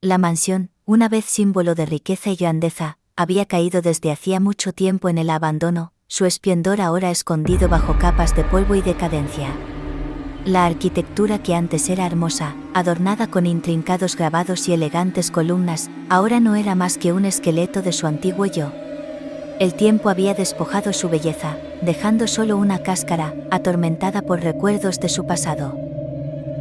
La mansión, una vez símbolo de riqueza y grandeza, había caído desde hacía mucho tiempo en el abandono, su esplendor ahora escondido bajo capas de polvo y decadencia. La arquitectura que antes era hermosa, adornada con intrincados grabados y elegantes columnas, ahora no era más que un esqueleto de su antiguo yo. El tiempo había despojado su belleza, dejando solo una cáscara, atormentada por recuerdos de su pasado.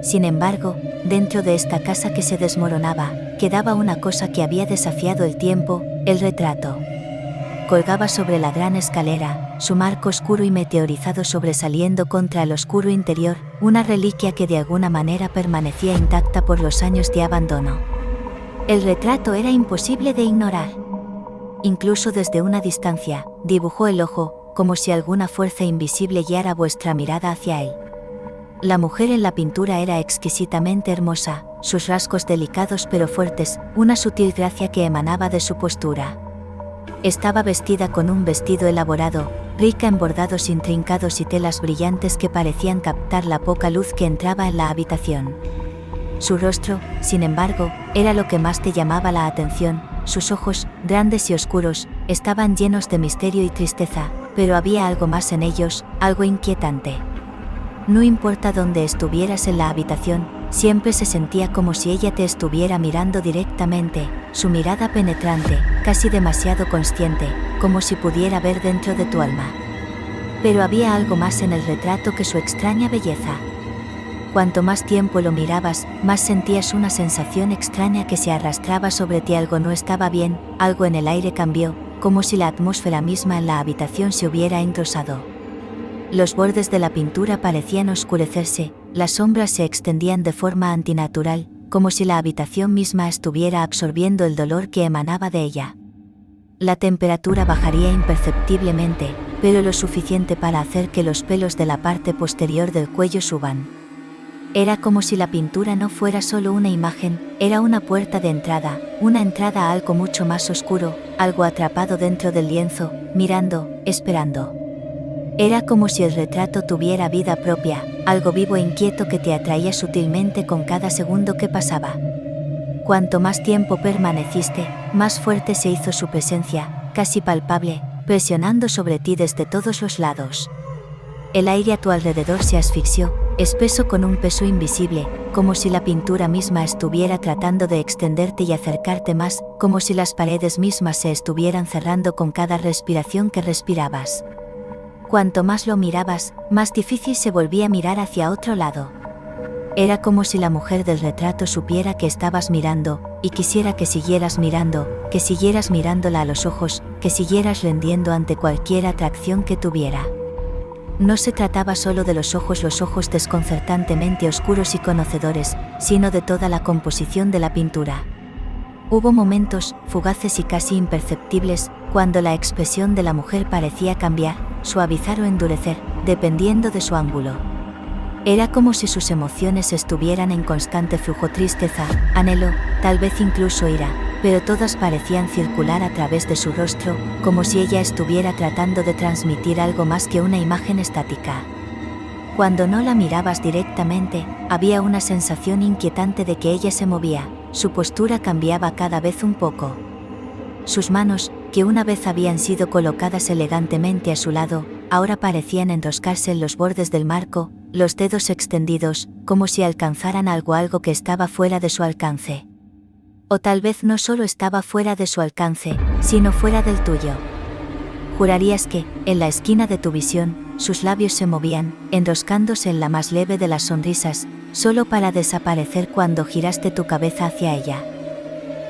Sin embargo, dentro de esta casa que se desmoronaba, quedaba una cosa que había desafiado el tiempo, el retrato. Colgaba sobre la gran escalera, su marco oscuro y meteorizado sobresaliendo contra el oscuro interior, una reliquia que de alguna manera permanecía intacta por los años de abandono. El retrato era imposible de ignorar. Incluso desde una distancia, dibujó el ojo, como si alguna fuerza invisible guiara vuestra mirada hacia él. La mujer en la pintura era exquisitamente hermosa, sus rasgos delicados pero fuertes, una sutil gracia que emanaba de su postura. Estaba vestida con un vestido elaborado, rica en bordados intrincados y telas brillantes que parecían captar la poca luz que entraba en la habitación. Su rostro, sin embargo, era lo que más te llamaba la atención. Sus ojos, grandes y oscuros, estaban llenos de misterio y tristeza, pero había algo más en ellos, algo inquietante. No importa dónde estuvieras en la habitación, siempre se sentía como si ella te estuviera mirando directamente, su mirada penetrante, casi demasiado consciente, como si pudiera ver dentro de tu alma. Pero había algo más en el retrato que su extraña belleza. Cuanto más tiempo lo mirabas, más sentías una sensación extraña que se arrastraba sobre ti. Algo no estaba bien, algo en el aire cambió, como si la atmósfera misma en la habitación se hubiera engrosado. Los bordes de la pintura parecían oscurecerse, las sombras se extendían de forma antinatural, como si la habitación misma estuviera absorbiendo el dolor que emanaba de ella. La temperatura bajaría imperceptiblemente, pero lo suficiente para hacer que los pelos de la parte posterior del cuello suban. Era como si la pintura no fuera solo una imagen, era una puerta de entrada, una entrada a algo mucho más oscuro, algo atrapado dentro del lienzo, mirando, esperando. Era como si el retrato tuviera vida propia, algo vivo e inquieto que te atraía sutilmente con cada segundo que pasaba. Cuanto más tiempo permaneciste, más fuerte se hizo su presencia, casi palpable, presionando sobre ti desde todos los lados. El aire a tu alrededor se asfixió, espeso con un peso invisible, como si la pintura misma estuviera tratando de extenderte y acercarte más, como si las paredes mismas se estuvieran cerrando con cada respiración que respirabas. Cuanto más lo mirabas, más difícil se volvía mirar hacia otro lado. Era como si la mujer del retrato supiera que estabas mirando, y quisiera que siguieras mirándola a los ojos, que siguieras rendiendo ante cualquier atracción que tuviera. No se trataba solo de los ojos desconcertantemente oscuros y conocedores, sino de toda la composición de la pintura. Hubo momentos, fugaces y casi imperceptibles, cuando la expresión de la mujer parecía cambiar, suavizar o endurecer, dependiendo de su ángulo. Era como si sus emociones estuvieran en constante flujo: tristeza, anhelo, tal vez incluso ira, pero todas parecían circular a través de su rostro, como si ella estuviera tratando de transmitir algo más que una imagen estática. Cuando no la mirabas directamente, había una sensación inquietante de que ella se movía, su postura cambiaba cada vez un poco. Sus manos, que una vez habían sido colocadas elegantemente a su lado, ahora parecían enroscarse en los bordes del marco, los dedos extendidos, como si alcanzaran algo que estaba fuera de su alcance. O tal vez no solo estaba fuera de su alcance, sino fuera del tuyo. Jurarías que, en la esquina de tu visión, sus labios se movían, enroscándose en la más leve de las sonrisas, solo para desaparecer cuando giraste tu cabeza hacia ella.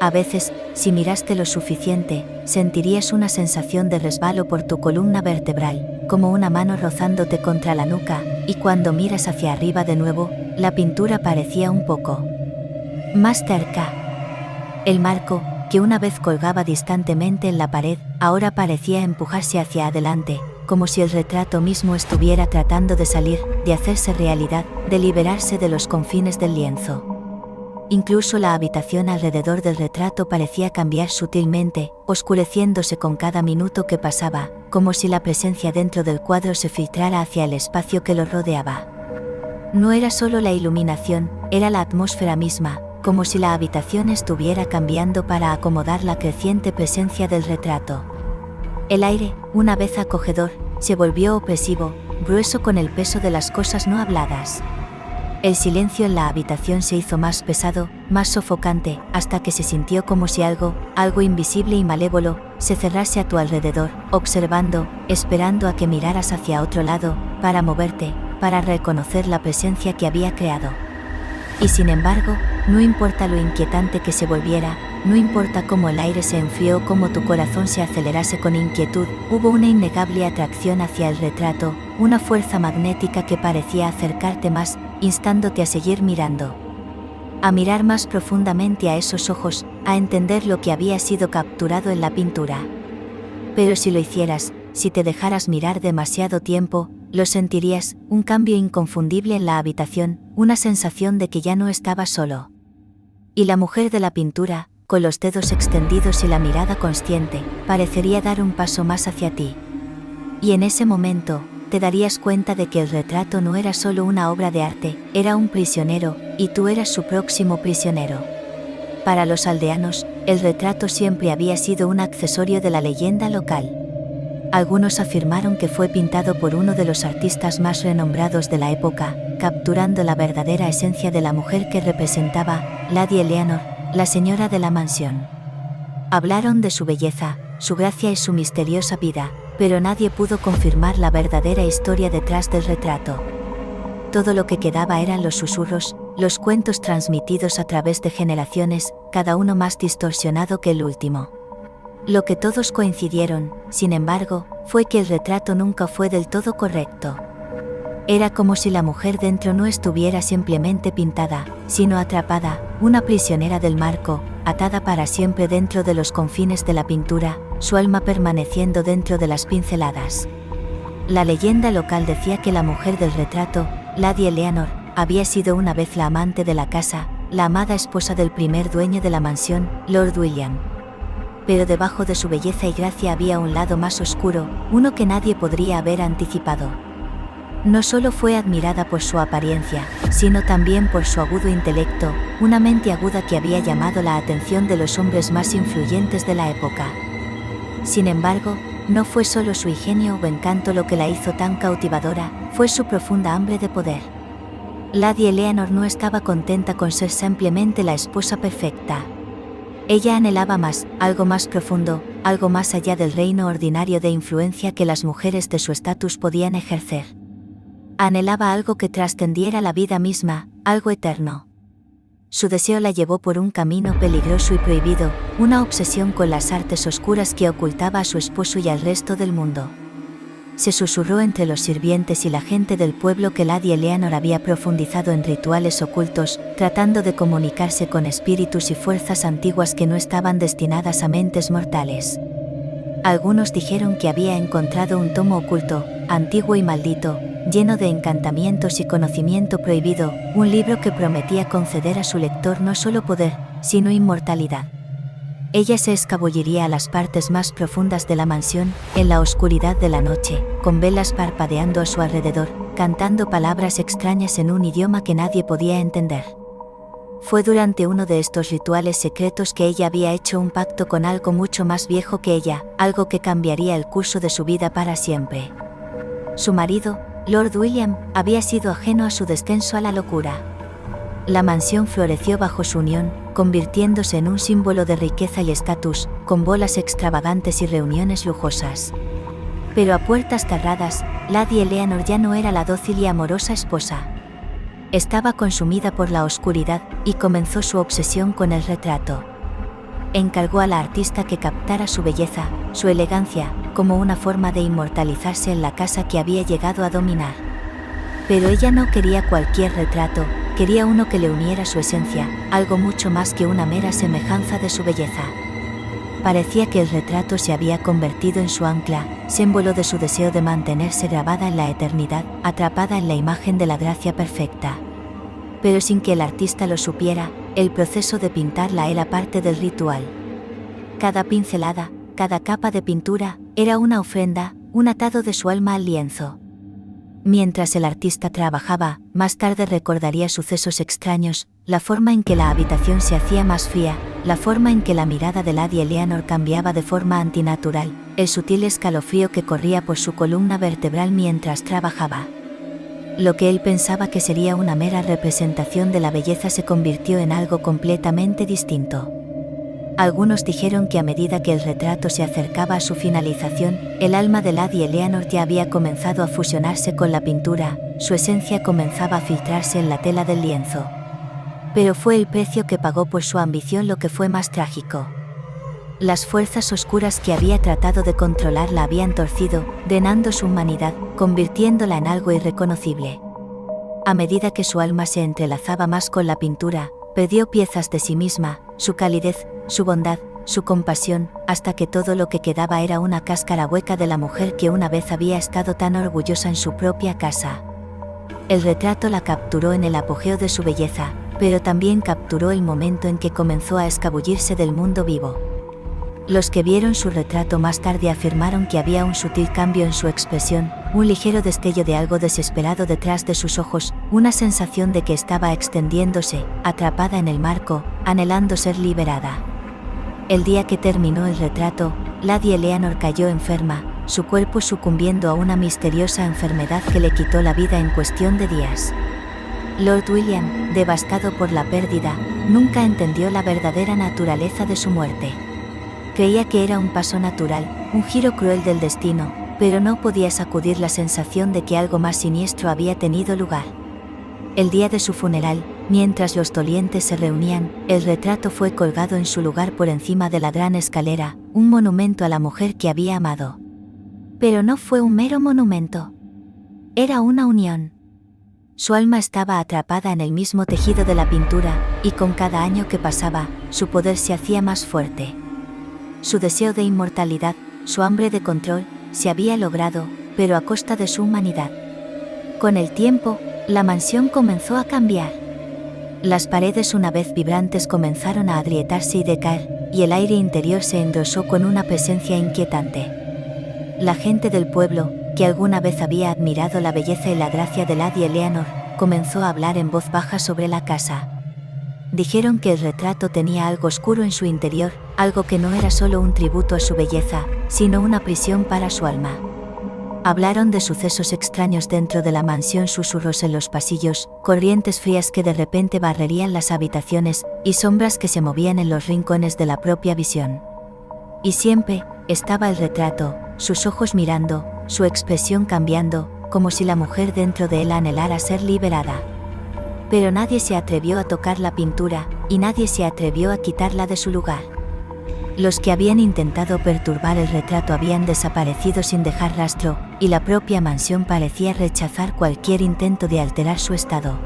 A veces, si miraste lo suficiente, sentirías una sensación de resbalo por tu columna vertebral, como una mano rozándote contra la nuca, y cuando miras hacia arriba de nuevo, la pintura parecía un poco más cerca. El marco, que una vez colgaba distantemente en la pared, ahora parecía empujarse hacia adelante, como si el retrato mismo estuviera tratando de salir, de hacerse realidad, de liberarse de los confines del lienzo. Incluso la habitación alrededor del retrato parecía cambiar sutilmente, oscureciéndose con cada minuto que pasaba, como si la presencia dentro del cuadro se filtrara hacia el espacio que lo rodeaba. No era solo la iluminación, era la atmósfera misma, como si la habitación estuviera cambiando para acomodar la creciente presencia del retrato. El aire, una vez acogedor, se volvió opresivo, grueso con el peso de las cosas no habladas. El silencio en la habitación se hizo más pesado, más sofocante, hasta que se sintió como si algo invisible y malévolo, se cerrase a tu alrededor, observando, esperando a que miraras hacia otro lado, para moverte, para reconocer la presencia que había creado. Y sin embargo, no importa lo inquietante que se volviera, no importa cómo el aire se enfrió o cómo tu corazón se acelerase con inquietud, hubo una innegable atracción hacia el retrato, una fuerza magnética que parecía acercarte más, instándote a seguir mirando. A mirar más profundamente a esos ojos, a entender lo que había sido capturado en la pintura. Pero si lo hicieras, si te dejaras mirar demasiado tiempo, lo sentirías, un cambio inconfundible en la habitación, una sensación de que ya no estabas solo. Y la mujer de la pintura, con los dedos extendidos y la mirada consciente, parecería dar un paso más hacia ti. Y en ese momento, te darías cuenta de que el retrato no era solo una obra de arte, era un prisionero, y tú eras su próximo prisionero. Para los aldeanos, el retrato siempre había sido un accesorio de la leyenda local. Algunos afirmaron que fue pintado por uno de los artistas más renombrados de la época, capturando la verdadera esencia de la mujer que representaba, Lady Eleanor, la señora de la mansión. Hablaron de su belleza, su gracia y su misteriosa vida, pero nadie pudo confirmar la verdadera historia detrás del retrato. Todo lo que quedaba eran los susurros, los cuentos transmitidos a través de generaciones, cada uno más distorsionado que el último. Lo que todos coincidieron, sin embargo, fue que el retrato nunca fue del todo correcto. Era como si la mujer dentro no estuviera simplemente pintada, sino atrapada, una prisionera del marco, atada para siempre dentro de los confines de la pintura, su alma permaneciendo dentro de las pinceladas. La leyenda local decía que la mujer del retrato, Lady Eleanor, había sido una vez la amante de la casa, la amada esposa del primer dueño de la mansión, Lord William. Pero debajo de su belleza y gracia había un lado más oscuro, uno que nadie podría haber anticipado. No solo fue admirada por su apariencia, sino también por su agudo intelecto, una mente aguda que había llamado la atención de los hombres más influyentes de la época. Sin embargo, no fue solo su ingenio o encanto lo que la hizo tan cautivadora, fue su profunda hambre de poder. Lady Eleanor no estaba contenta con ser simplemente la esposa perfecta. Ella anhelaba más, algo más profundo, algo más allá del reino ordinario de influencia que las mujeres de su estatus podían ejercer. Anhelaba algo que trascendiera la vida misma, algo eterno. Su deseo la llevó por un camino peligroso y prohibido, una obsesión con las artes oscuras que ocultaba a su esposo y al resto del mundo. Se susurró entre los sirvientes y la gente del pueblo que Lady Eleanor había profundizado en rituales ocultos, tratando de comunicarse con espíritus y fuerzas antiguas que no estaban destinadas a mentes mortales. Algunos dijeron que había encontrado un tomo oculto, antiguo y maldito, lleno de encantamientos y conocimiento prohibido, un libro que prometía conceder a su lector no solo poder, sino inmortalidad. Ella se escabulliría a las partes más profundas de la mansión, en la oscuridad de la noche, con velas parpadeando a su alrededor, cantando palabras extrañas en un idioma que nadie podía entender. Fue durante uno de estos rituales secretos que ella había hecho un pacto con algo mucho más viejo que ella, algo que cambiaría el curso de su vida para siempre. Su marido, Lord William, había sido ajeno a su descenso a la locura. La mansión floreció bajo su unión, convirtiéndose en un símbolo de riqueza y estatus, con bolas extravagantes y reuniones lujosas. Pero a puertas cerradas, Lady Eleanor ya no era la dócil y amorosa esposa. Estaba consumida por la oscuridad, y comenzó su obsesión con el retrato. Encargó a la artista que captara su belleza, su elegancia, como una forma de inmortalizarse en la casa que había llegado a dominar. Pero ella no quería cualquier retrato, quería uno que le uniera su esencia, algo mucho más que una mera semejanza de su belleza. Parecía que el retrato se había convertido en su ancla, símbolo de su deseo de mantenerse grabada en la eternidad, atrapada en la imagen de la gracia perfecta. Pero sin que el artista lo supiera, el proceso de pintarla era parte del ritual. Cada pincelada, cada capa de pintura, era una ofrenda, un atado de su alma al lienzo. Mientras el artista trabajaba, más tarde recordaría sucesos extraños, la forma en que la habitación se hacía más fría, la forma en que la mirada de Lady Eleanor cambiaba de forma antinatural, el sutil escalofrío que corría por su columna vertebral mientras trabajaba. Lo que él pensaba que sería una mera representación de la belleza se convirtió en algo completamente distinto. Algunos dijeron que a medida que el retrato se acercaba a su finalización, el alma de Lady Eleanor ya había comenzado a fusionarse con la pintura, su esencia comenzaba a filtrarse en la tela del lienzo. Pero fue el precio que pagó por su ambición lo que fue más trágico. Las fuerzas oscuras que había tratado de controlar la habían torcido, drenando su humanidad, convirtiéndola en algo irreconocible. A medida que su alma se entrelazaba más con la pintura, perdió piezas de sí misma, su calidez, su bondad, su compasión, hasta que todo lo que quedaba era una cáscara hueca de la mujer que una vez había estado tan orgullosa en su propia casa. El retrato la capturó en el apogeo de su belleza, pero también capturó el momento en que comenzó a escabullirse del mundo vivo. Los que vieron su retrato más tarde afirmaron que había un sutil cambio en su expresión, un ligero destello de algo desesperado detrás de sus ojos, una sensación de que estaba extendiéndose, atrapada en el marco, anhelando ser liberada. El día que terminó el retrato, Lady Eleanor cayó enferma, su cuerpo sucumbiendo a una misteriosa enfermedad que le quitó la vida en cuestión de días. Lord William, devastado por la pérdida, nunca entendió la verdadera naturaleza de su muerte. Creía que era un paso natural, un giro cruel del destino, pero no podía sacudir la sensación de que algo más siniestro había tenido lugar. El día de su funeral, mientras los dolientes se reunían, el retrato fue colgado en su lugar por encima de la gran escalera, un monumento a la mujer que había amado. Pero no fue un mero monumento. Era una unión. Su alma estaba atrapada en el mismo tejido de la pintura, y con cada año que pasaba, su poder se hacía más fuerte. Su deseo de inmortalidad, su hambre de control, se había logrado, pero a costa de su humanidad. Con el tiempo, la mansión comenzó a cambiar. Las paredes una vez vibrantes comenzaron a agrietarse y decaer, y el aire interior se engrosó con una presencia inquietante. La gente del pueblo, que alguna vez había admirado la belleza y la gracia de Lady Eleanor, comenzó a hablar en voz baja sobre la casa. Dijeron que el retrato tenía algo oscuro en su interior, algo que no era solo un tributo a su belleza, sino una prisión para su alma. Hablaron de sucesos extraños dentro de la mansión, susurros en los pasillos, corrientes frías que de repente barrerían las habitaciones, y sombras que se movían en los rincones de la propia visión. Y siempre estaba el retrato, sus ojos mirando, su expresión cambiando, como si la mujer dentro de él anhelara ser liberada. Pero nadie se atrevió a tocar la pintura, y nadie se atrevió a quitarla de su lugar. Los que habían intentado perturbar el retrato habían desaparecido sin dejar rastro, y la propia mansión parecía rechazar cualquier intento de alterar su estado.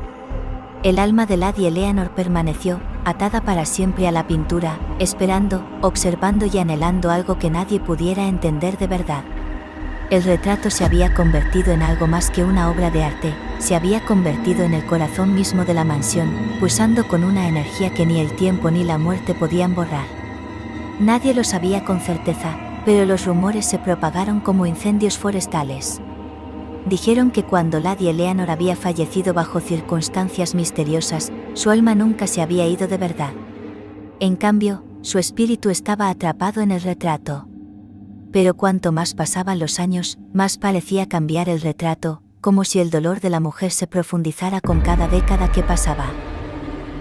El alma de Lady Eleanor permaneció, atada para siempre a la pintura, esperando, observando y anhelando algo que nadie pudiera entender de verdad. El retrato se había convertido en algo más que una obra de arte, se había convertido en el corazón mismo de la mansión, pulsando con una energía que ni el tiempo ni la muerte podían borrar. Nadie lo sabía con certeza, pero los rumores se propagaron como incendios forestales. Dijeron que cuando Lady Eleanor había fallecido bajo circunstancias misteriosas, su alma nunca se había ido de verdad. En cambio, su espíritu estaba atrapado en el retrato. Pero cuanto más pasaban los años, más parecía cambiar el retrato, como si el dolor de la mujer se profundizara con cada década que pasaba.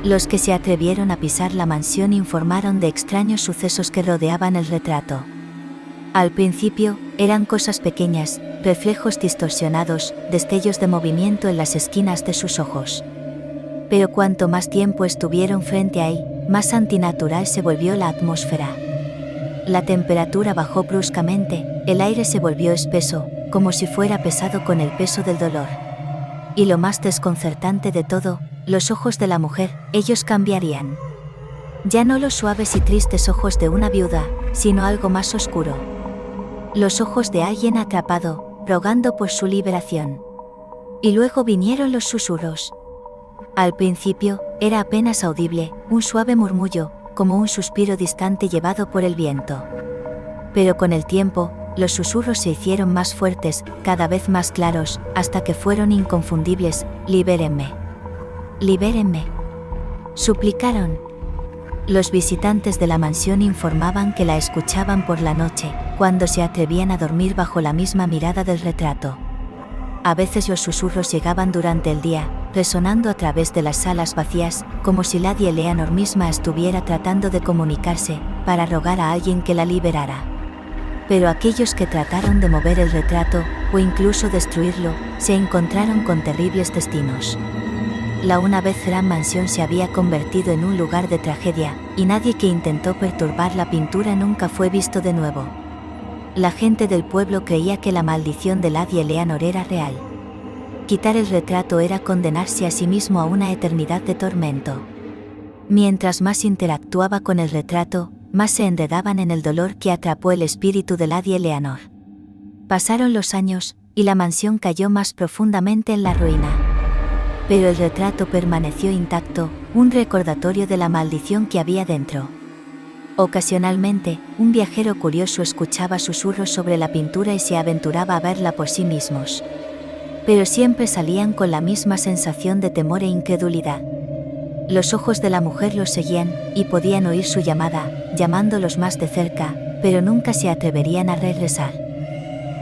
Los que se atrevieron a pisar la mansión informaron de extraños sucesos que rodeaban el retrato. Al principio, eran cosas pequeñas, reflejos distorsionados, destellos de movimiento en las esquinas de sus ojos. Pero cuanto más tiempo estuvieron frente a él, más antinatural se volvió la atmósfera. La temperatura bajó bruscamente, el aire se volvió espeso, como si fuera pesado con el peso del dolor. Y lo más desconcertante de todo, los ojos de la mujer, ellos cambiarían. Ya no los suaves y tristes ojos de una viuda, sino algo más oscuro. Los ojos de alguien atrapado, rogando por su liberación. Y luego vinieron los susurros. Al principio, era apenas audible, un suave murmullo, como un suspiro distante llevado por el viento. Pero con el tiempo, Los susurros se hicieron más fuertes, cada vez más claros, hasta que fueron inconfundibles. «Libérenme. Libérenme», suplicaron. Los visitantes de la mansión informaban que la escuchaban por la noche, cuando se atrevían a dormir bajo la misma mirada del retrato. A veces los susurros llegaban durante el día, resonando a través de las salas vacías, como si Lady Eleanor misma estuviera tratando de comunicarse, para rogar a alguien que la liberara. Pero aquellos que trataron de mover el retrato, o incluso destruirlo, se encontraron con terribles destinos. La una vez gran mansión se había convertido en un lugar de tragedia, y nadie que intentó perturbar la pintura nunca fue visto de nuevo. La gente del pueblo creía que la maldición de Lady Eleanor era real. Quitar el retrato era condenarse a sí mismo a una eternidad de tormento. Mientras más interactuaba con el retrato, más se enredaban en el dolor que atrapó el espíritu de Lady Eleanor. Pasaron los años, y la mansión cayó más profundamente en la ruina. Pero el retrato permaneció intacto, un recordatorio de la maldición que había dentro. Ocasionalmente, un viajero curioso escuchaba susurros sobre la pintura y se aventuraba a verla por sí mismos. Pero siempre salían con la misma sensación de temor e incredulidad. Los ojos de la mujer los seguían, y podían oír su llamada, llamándolos más de cerca, pero nunca se atreverían a regresar.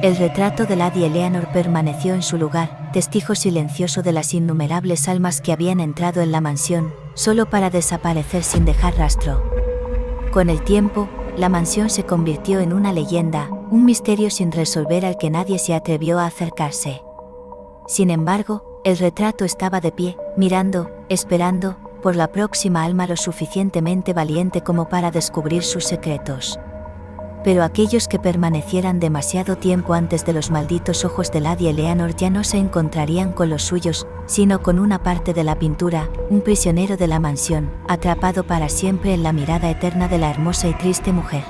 El retrato de Lady Eleanor permaneció en su lugar, testigo silencioso de las innumerables almas que habían entrado en la mansión, solo para desaparecer sin dejar rastro. Con el tiempo, la mansión se convirtió en una leyenda, un misterio sin resolver al que nadie se atrevió a acercarse. Sin embargo, el retrato estaba de pie, mirando, esperando, por la próxima alma lo suficientemente valiente como para descubrir sus secretos. Pero aquellos que permanecieran demasiado tiempo antes de los malditos ojos de Lady Eleanor ya no se encontrarían con los suyos, sino con una parte de la pintura, un prisionero de la mansión, atrapado para siempre en la mirada eterna de la hermosa y triste mujer.